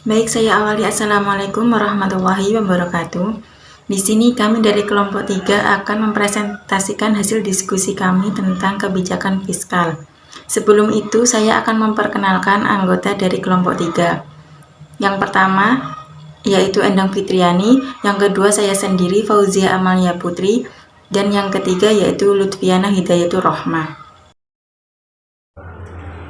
Baik, saya awali. Assalamualaikum warahmatullahi wabarakatuh. Di sini kami dari kelompok 3 akan mempresentasikan hasil diskusi kami tentang kebijakan fiskal. Sebelum itu, saya akan memperkenalkan anggota dari kelompok 3. Yang pertama, yaitu Endang Fitriani. Yang kedua, saya sendiri, Fauzia Amalia Putri. Dan yang ketiga, yaitu Lutfiana Hidayatul Rohmah.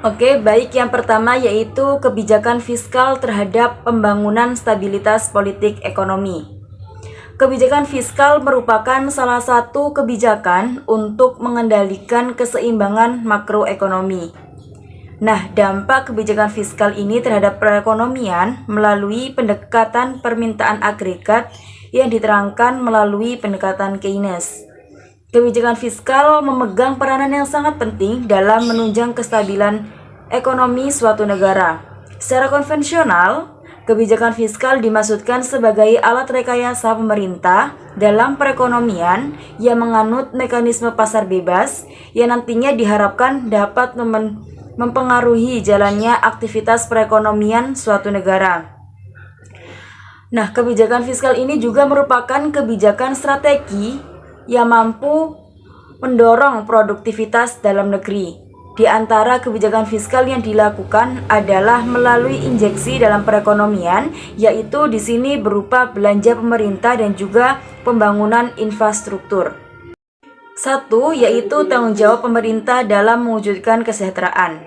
Oke, baik, yang pertama yaitu kebijakan fiskal terhadap pembangunan stabilitas politik ekonomi. Kebijakan fiskal merupakan salah satu kebijakan untuk mengendalikan keseimbangan makroekonomi. Nah, dampak kebijakan fiskal ini terhadap perekonomian melalui pendekatan permintaan agregat yang diterangkan melalui pendekatan Keynes. Kebijakan fiskal memegang peranan yang sangat penting dalam menunjang kestabilan ekonomi suatu negara. Secara konvensional, kebijakan fiskal dimaksudkan sebagai alat rekayasa pemerintah dalam perekonomian yang menganut mekanisme pasar bebas yang nantinya diharapkan dapat mempengaruhi jalannya aktivitas perekonomian suatu negara. Nah, kebijakan fiskal ini juga merupakan kebijakan strategi yang mampu mendorong produktivitas dalam negeri. Di antara kebijakan fiskal yang dilakukan adalah melalui injeksi dalam perekonomian, yaitu di sini berupa belanja pemerintah dan juga pembangunan infrastruktur. Satu, yaitu tanggung jawab pemerintah dalam mewujudkan kesejahteraan.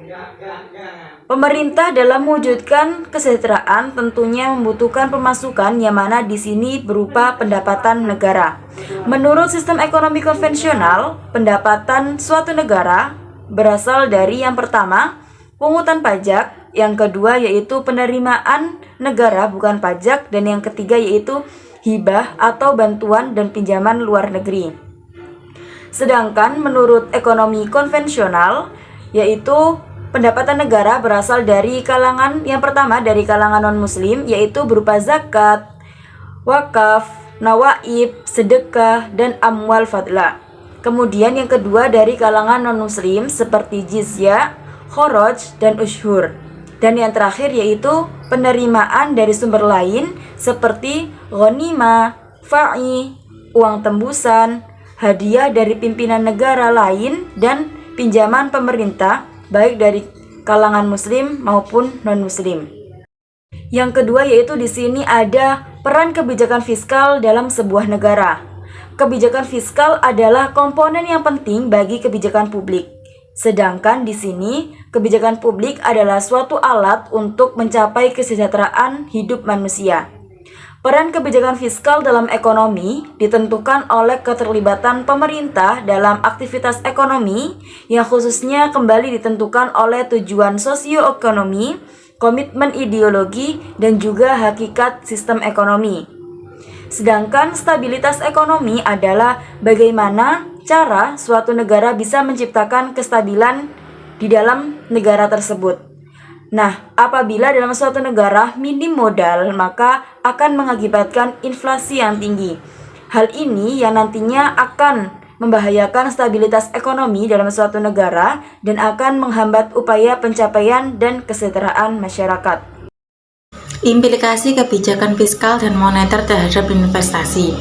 Pemerintah dalam mewujudkan kesejahteraan tentunya membutuhkan pemasukan yang mana di sini berupa pendapatan negara. Menurut sistem ekonomi konvensional, pendapatan suatu negara berasal dari yang pertama, pungutan pajak, yang kedua yaitu penerimaan negara bukan pajak, dan yang ketiga yaitu hibah atau bantuan dan pinjaman luar negeri. Sedangkan menurut ekonomi konvensional, yaitu pendapatan negara berasal dari kalangan yang pertama dari kalangan non-muslim, yaitu berupa zakat, wakaf, nawaib, sedekah, dan amwal fadlah. Kemudian yang kedua dari kalangan non-muslim seperti jizyah, khoroj, dan ushur. Dan yang terakhir yaitu penerimaan dari sumber lain seperti ghanimah, fa'i, uang tembusan, hadiah dari pimpinan negara lain, dan pinjaman pemerintah baik dari kalangan muslim maupun non-muslim. Yang kedua yaitu di sini ada peran kebijakan fiskal dalam sebuah negara. Kebijakan fiskal adalah komponen yang penting bagi kebijakan publik. Sedangkan di sini kebijakan publik adalah suatu alat untuk mencapai kesejahteraan hidup manusia. Peran kebijakan fiskal dalam ekonomi ditentukan oleh keterlibatan pemerintah dalam aktivitas ekonomi yang khususnya kembali ditentukan oleh tujuan sosioekonomi, komitmen ideologi, dan juga hakikat sistem ekonomi. Sedangkan stabilitas ekonomi adalah bagaimana cara suatu negara bisa menciptakan kestabilan di dalam negara tersebut. Nah, apabila dalam suatu negara minim modal, maka akan mengakibatkan inflasi yang tinggi. Hal ini yang nantinya akan membahayakan stabilitas ekonomi dalam suatu negara dan akan menghambat upaya pencapaian dan kesejahteraan masyarakat. Implikasi kebijakan fiskal dan moneter terhadap investasi.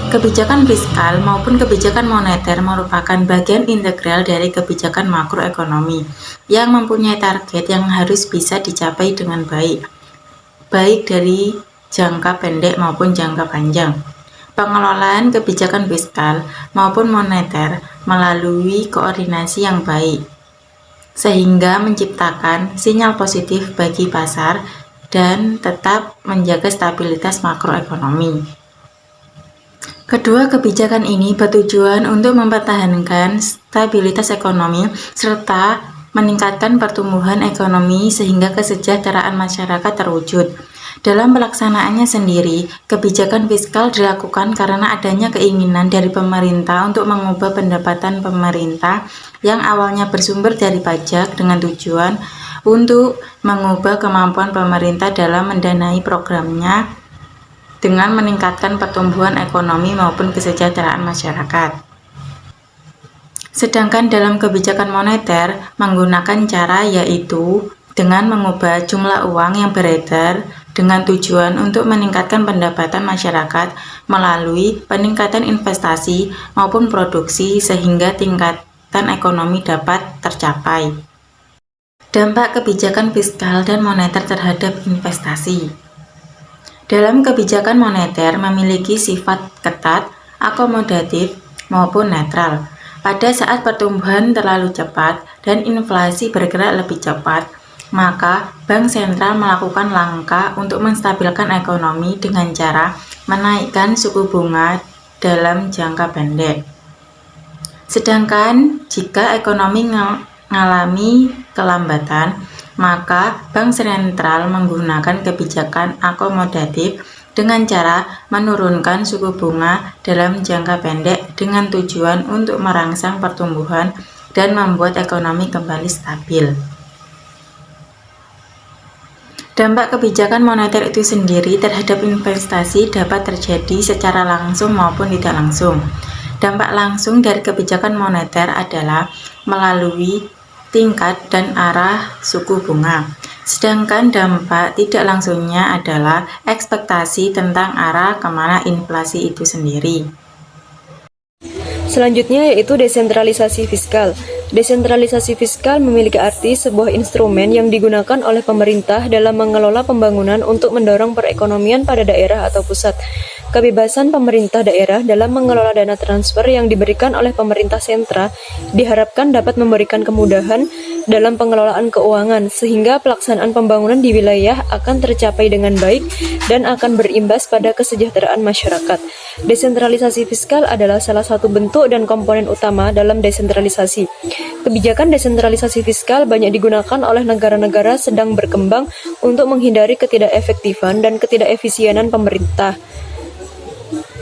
Kebijakan fiskal maupun kebijakan moneter merupakan bagian integral dari kebijakan makroekonomi yang mempunyai target yang harus bisa dicapai dengan baik dari jangka pendek maupun jangka panjang. Pengelolaan kebijakan fiskal maupun moneter melalui koordinasi yang baik, sehingga menciptakan sinyal positif bagi pasar dan tetap menjaga stabilitas makroekonomi. Kedua kebijakan ini bertujuan untuk mempertahankan stabilitas ekonomi serta meningkatkan pertumbuhan ekonomi sehingga kesejahteraan masyarakat terwujud. Dalam pelaksanaannya sendiri, kebijakan fiskal dilakukan karena adanya keinginan dari pemerintah untuk mengubah pendapatan pemerintah yang awalnya bersumber dari pajak dengan tujuan untuk mengubah kemampuan pemerintah dalam mendanai programnya dengan meningkatkan pertumbuhan ekonomi maupun kesejahteraan masyarakat. Sedangkan dalam kebijakan moneter menggunakan cara yaitu dengan mengubah jumlah uang yang beredar dengan tujuan untuk meningkatkan pendapatan masyarakat melalui peningkatan investasi maupun produksi sehingga tingkatan ekonomi dapat tercapai. Dampak kebijakan fiskal dan moneter terhadap investasi. Dalam kebijakan moneter memiliki sifat ketat, akomodatif, maupun netral. Pada saat pertumbuhan terlalu cepat dan inflasi bergerak lebih cepat, maka bank sentral melakukan langkah untuk menstabilkan ekonomi dengan cara menaikkan suku bunga dalam jangka pendek. Sedangkan jika ekonomi mengalami kelambatan, maka bank sentral menggunakan kebijakan akomodatif dengan cara menurunkan suku bunga dalam jangka pendek dengan tujuan untuk merangsang pertumbuhan dan membuat ekonomi kembali stabil. Dampak kebijakan moneter itu sendiri terhadap investasi dapat terjadi secara langsung maupun tidak langsung. Dampak langsung dari kebijakan moneter adalah melalui tingkat dan arah suku bunga. Sedangkan dampak tidak langsungnya adalah ekspektasi tentang arah kemana inflasi itu sendiri. Selanjutnya yaitu desentralisasi fiskal. Desentralisasi fiskal memiliki arti sebuah instrumen yang digunakan oleh pemerintah dalam mengelola pembangunan untuk mendorong perekonomian pada daerah atau pusat. Kebebasan pemerintah daerah dalam mengelola dana transfer yang diberikan oleh pemerintah sentra diharapkan dapat memberikan kemudahan dalam pengelolaan keuangan sehingga pelaksanaan pembangunan di wilayah akan tercapai dengan baik dan akan berimbas pada kesejahteraan masyarakat. Desentralisasi fiskal adalah salah satu bentuk dan komponen utama dalam desentralisasi. Kebijakan desentralisasi fiskal banyak digunakan oleh negara-negara sedang berkembang untuk menghindari ketidakefektifan dan ketidakefisienan pemerintah,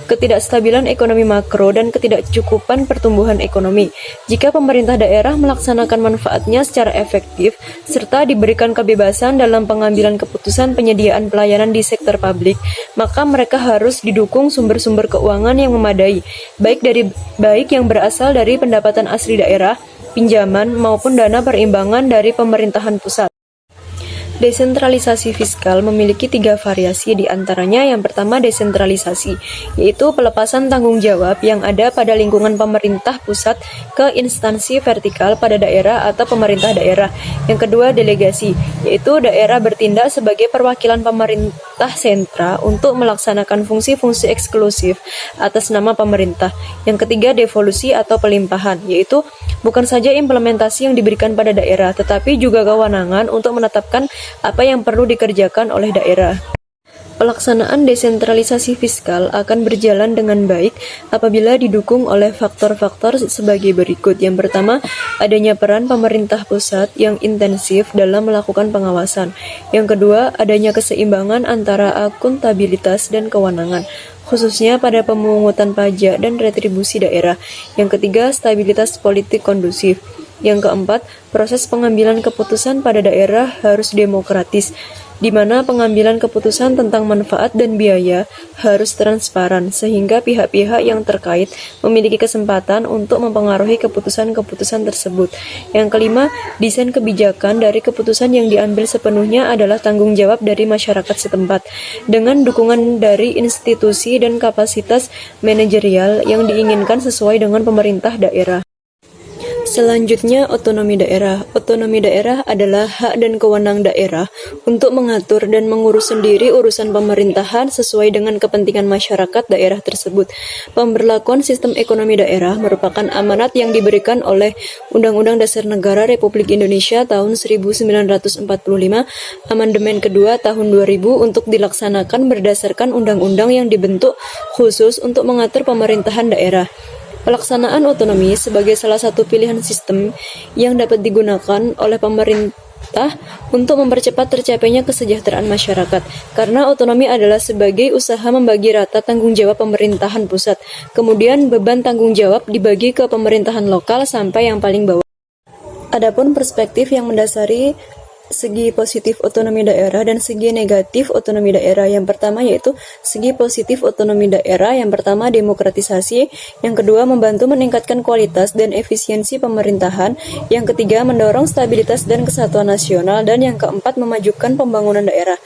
ketidakstabilan ekonomi makro, dan ketidakcukupan pertumbuhan ekonomi. Jika pemerintah daerah melaksanakan manfaatnya secara efektif, serta diberikan kebebasan dalam pengambilan keputusan penyediaan pelayanan di sektor publik, maka mereka harus didukung sumber-sumber keuangan yang memadai, baik yang berasal dari pendapatan asli daerah, pinjaman, maupun dana perimbangan dari pemerintahan pusat. Desentralisasi fiskal memiliki 3 variasi, di antaranya yang pertama desentralisasi, yaitu pelepasan tanggung jawab yang ada pada lingkungan pemerintah pusat ke instansi vertikal pada daerah atau pemerintah daerah. Yang kedua delegasi, yaitu daerah bertindak sebagai perwakilan pemerintah sentra untuk melaksanakan fungsi-fungsi eksklusif atas nama pemerintah. Yang ketiga devolusi atau pelimpahan, yaitu bukan saja implementasi yang diberikan pada daerah, tetapi juga kewenangan untuk menetapkan apa yang perlu dikerjakan oleh daerah. Pelaksanaan desentralisasi fiskal akan berjalan dengan baik apabila didukung oleh faktor-faktor sebagai berikut. Yang pertama, adanya peran pemerintah pusat yang intensif dalam melakukan pengawasan. Yang kedua, adanya keseimbangan antara akuntabilitas dan kewenangan, khususnya pada pemungutan pajak dan retribusi daerah. Yang ketiga, stabilitas politik kondusif. Yang keempat, proses pengambilan keputusan pada daerah harus demokratis, di mana pengambilan keputusan tentang manfaat dan biaya harus transparan, sehingga pihak-pihak yang terkait memiliki kesempatan untuk mempengaruhi keputusan-keputusan tersebut. Yang kelima, desain kebijakan dari keputusan yang diambil sepenuhnya adalah tanggung jawab dari masyarakat setempat, dengan dukungan dari institusi dan kapasitas manajerial yang diinginkan sesuai dengan pemerintah daerah. Selanjutnya, otonomi daerah. Otonomi daerah adalah hak dan kewenangan daerah untuk mengatur dan mengurus sendiri urusan pemerintahan sesuai dengan kepentingan masyarakat daerah tersebut. Pemberlakuan sistem ekonomi daerah merupakan amanat yang diberikan oleh Undang-Undang Dasar Negara Republik Indonesia tahun 1945, Amandemen Kedua tahun 2000 untuk dilaksanakan berdasarkan undang-undang yang dibentuk khusus untuk mengatur pemerintahan daerah. Pelaksanaan otonomi sebagai salah satu pilihan sistem yang dapat digunakan oleh pemerintah untuk mempercepat tercapainya kesejahteraan masyarakat, karena otonomi adalah sebagai usaha membagi rata tanggung jawab pemerintahan pusat, kemudian beban tanggung jawab dibagi ke pemerintahan lokal sampai yang paling bawah. Adapun perspektif yang mendasari segi positif otonomi daerah dan segi negatif otonomi daerah. Yang pertama yaitu segi positif otonomi daerah. Yang pertama demokratisasi, yang kedua membantu meningkatkan kualitas dan efisiensi pemerintahan, yang ketiga mendorong stabilitas dan kesatuan nasional, dan yang keempat memajukan pembangunan daerah.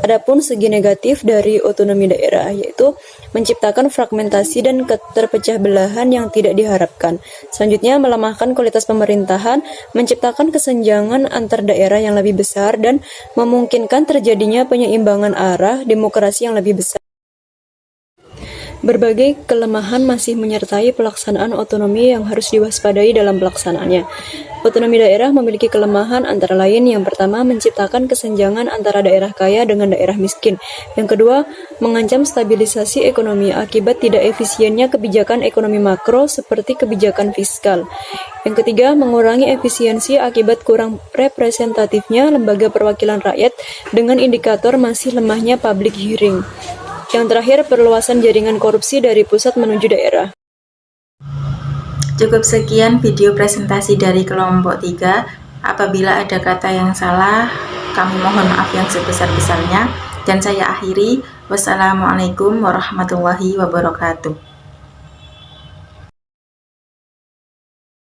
Adapun segi negatif dari otonomi daerah yaitu menciptakan fragmentasi dan keterpecah belahan yang tidak diharapkan. Selanjutnya melemahkan kualitas pemerintahan, menciptakan kesenjangan antar daerah yang lebih besar, dan memungkinkan terjadinya penyeimbangan arah demokrasi yang lebih besar. Berbagai kelemahan masih menyertai pelaksanaan otonomi yang harus diwaspadai dalam pelaksanaannya. Otonomi daerah memiliki kelemahan antara lain yang pertama menciptakan kesenjangan antara daerah kaya dengan daerah miskin. Yang kedua, mengancam stabilisasi ekonomi akibat tidak efisiennya kebijakan ekonomi makro seperti kebijakan fiskal. Yang ketiga, mengurangi efisiensi akibat kurang representatifnya lembaga perwakilan rakyat dengan indikator masih lemahnya public hearing. Yang terakhir, perluasan jaringan korupsi dari pusat menuju daerah. Cukup sekian video presentasi dari kelompok 3. Apabila ada kata yang salah, kami mohon maaf yang sebesar-besarnya. Dan saya akhiri, wassalamualaikum warahmatullahi wabarakatuh.